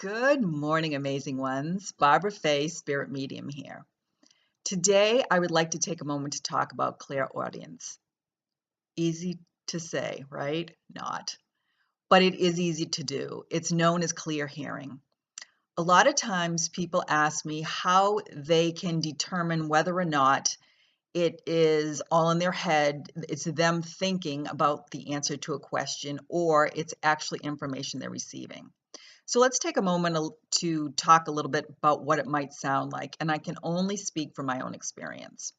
Good morning, amazing ones. Barbara Fay, Spirit Medium here. Today, I would like to take a moment to talk about clairaudience. Easy to say, right? Not. But it is easy to do. It's known as clear hearing. A lot of times people ask me how they can determine whether or not it is all in their head, it's them thinking about the answer to a question, or it's actually information they're receiving. So let's take a moment to talk a little bit about what it might sound like, and I can only speak from my own experience.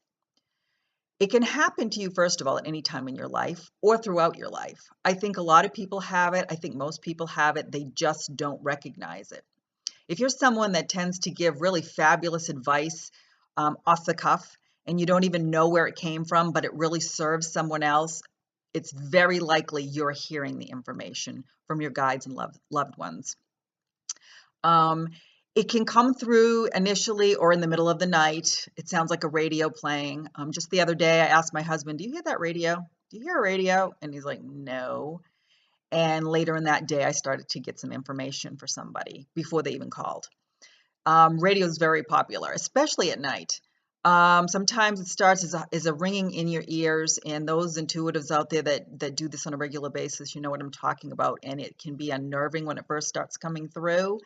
It can happen to you, first of all, at any time in your life or throughout your life. I think a lot of people have it. I think most people have it. They just don't recognize it. If you're someone that tends to give really fabulous advice off the cuff and you don't even know where it came from, but it really serves someone else, it's very likely you're hearing the information from your guides and loved ones. Um, it can come through initially or in the middle of the night. It sounds like a radio playing. Just the other day, I asked my husband, "Do you hear that radio? Do you hear a radio?" And he's like, "No." And later in that day, I started to get some information for somebody before they even called. Radio is very popular, especially at night. Sometimes it starts as a ringing in your ears, and those intuitives out there that do this on a regular basis, you know what I'm talking about, and it can be unnerving when it first starts coming through.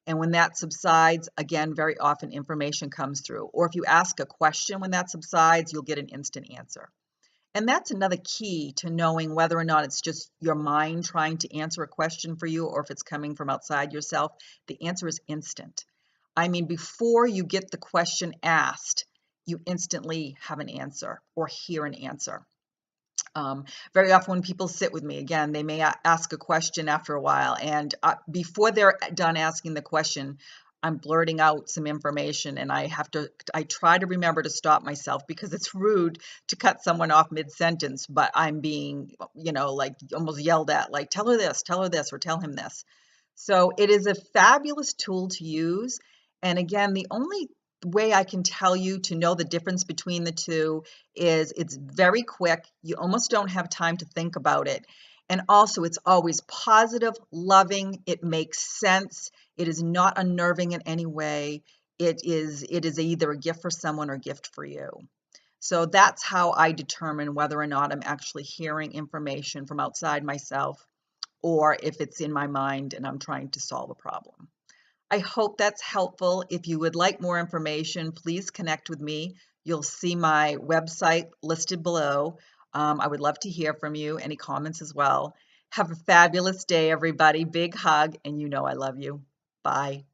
And when that subsides, again, very often information comes through. Or if you ask a question when that subsides, you'll get an instant answer. And that's another key to knowing whether or not it's just your mind trying to answer a question for you or if it's coming from outside yourself. The answer is instant. I mean, before you get the question asked, you instantly have an answer or hear an answer. Very often when people sit with me, again, they may ask a question after a while, and before they're done asking the question, I'm blurting out some information, and I try to remember to stop myself because it's rude to cut someone off mid-sentence, but I'm being, like almost yelled at, like, tell her this, or tell him this. So it is a fabulous tool to use. And again, the only way I can tell you to know the difference between the two is it's very quick. You almost don't have time to think about it. And also, it's always positive, loving. It makes sense. It is not unnerving in any way. It is either a gift for someone or a gift for you. So that's how I determine whether or not I'm actually hearing information from outside myself or if it's in my mind and I'm trying to solve a problem. I hope that's helpful. If you would like more information, please connect with me. You'll see my website listed below. I would love to hear from you. Any comments as well. Have a fabulous day, everybody. Big hug, and you know I love you. Bye.